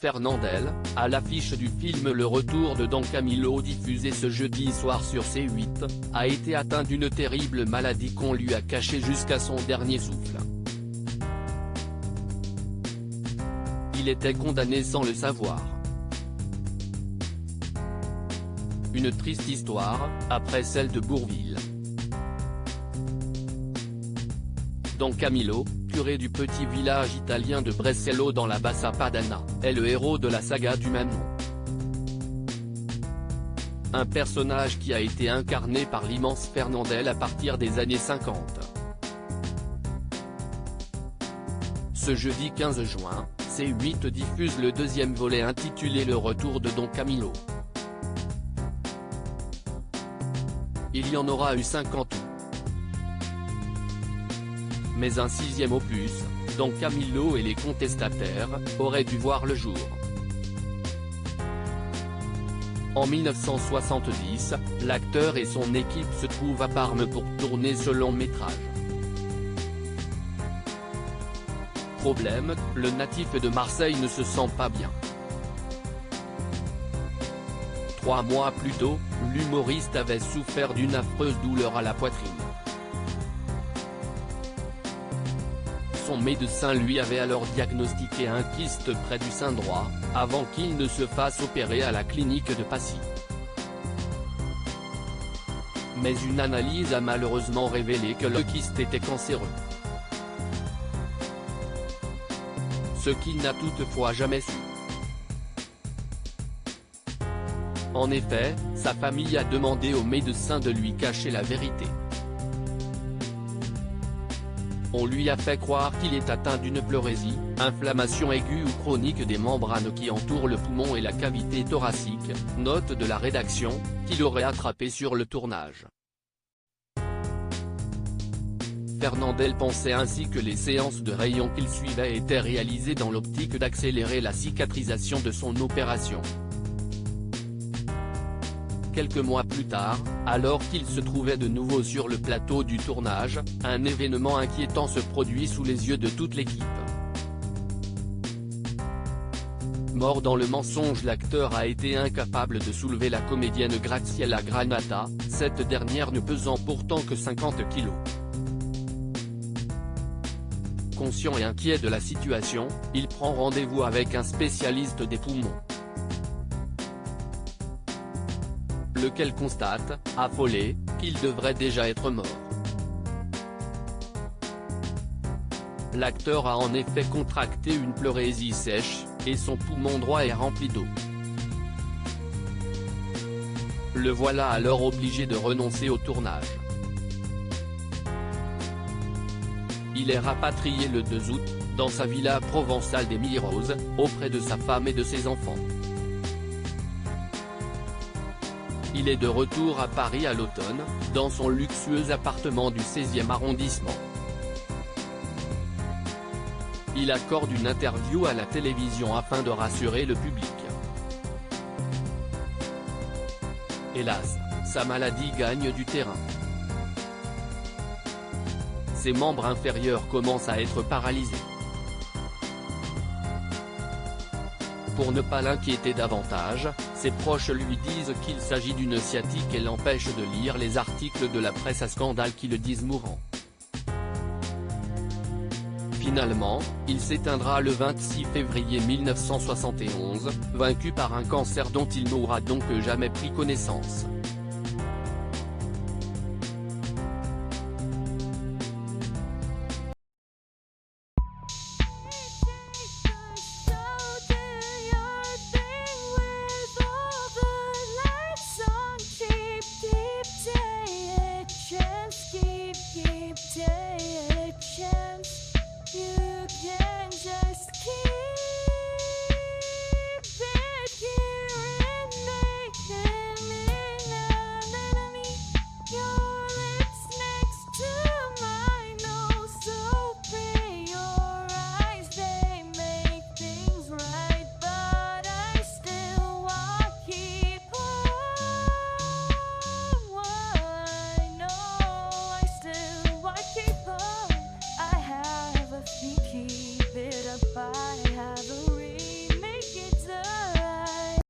Fernandel, à l'affiche du film Le Retour de Don Camillo diffusé ce jeudi soir sur C8, a été atteint d'une terrible maladie qu'on lui a cachée jusqu'à son dernier souffle. Il était condamné sans le savoir. Une triste histoire, après celle de Bourvil. Don Camillo, curé du petit village italien de Brescello dans la Bassa Padana, est le héros de la saga du même nom. Un personnage qui a été incarné par l'immense Fernandel à partir des années 50. Ce jeudi 15 juin, C8 diffuse le deuxième volet intitulé Le Retour de Don Camillo. Il y en aura eu 50. Mais un sixième opus, Don Camillo et les contestataires, aurait dû voir le jour. En 1970, l'acteur et son équipe se trouvent à Parme pour tourner ce long métrage. Problème, le natif de Marseille ne se sent pas bien. 3 mois plus tôt, l'humoriste avait souffert d'une affreuse douleur à la poitrine. Son médecin lui avait alors diagnostiqué un kyste près du sein droit, avant qu'il ne se fasse opérer à la clinique de Passy. Mais une analyse a malheureusement révélé que le kyste était cancéreux. Ce qu'il n'a toutefois jamais su. En effet, sa famille a demandé au médecin de lui cacher la vérité. On lui a fait croire qu'il est atteint d'une pleurésie, inflammation aiguë ou chronique des membranes qui entourent le poumon et la cavité thoracique, note de la rédaction, qu'il aurait attrapé sur le tournage. Fernandel pensait ainsi que les séances de rayons qu'il suivait étaient réalisées dans l'optique d'accélérer la cicatrisation de son opération. Quelques mois plus tard, alors qu'il se trouvait de nouveau sur le plateau du tournage, un événement inquiétant se produit sous les yeux de toute l'équipe. Mort dans le mensonge, l'acteur a été incapable de soulever la comédienne Graziella Granata, cette dernière ne pesant pourtant que 50 kilos. Conscient et inquiet de la situation, il prend rendez-vous avec un spécialiste des poumons. Lequel constate, affolé, qu'il devrait déjà être mort. L'acteur a en effet contracté une pleurésie sèche, et son poumon droit est rempli d'eau. Le voilà alors obligé de renoncer au tournage. Il est rapatrié le 2 août, dans sa villa provençale des Mille-Roses, auprès de sa femme et de ses enfants. Il est de retour à Paris à l'automne, dans son luxueux appartement du 16e arrondissement. Il accorde une interview à la télévision afin de rassurer le public. Hélas, sa maladie gagne du terrain. Ses membres inférieurs commencent à être paralysés. Pour ne pas l'inquiéter davantage, ses proches lui disent qu'il s'agit d'une sciatique et l'empêchent de lire les articles de la presse à scandale qui le disent mourant. Finalement, il s'éteindra le 26 février 1971, vaincu par un cancer dont il n'aura donc jamais pris connaissance.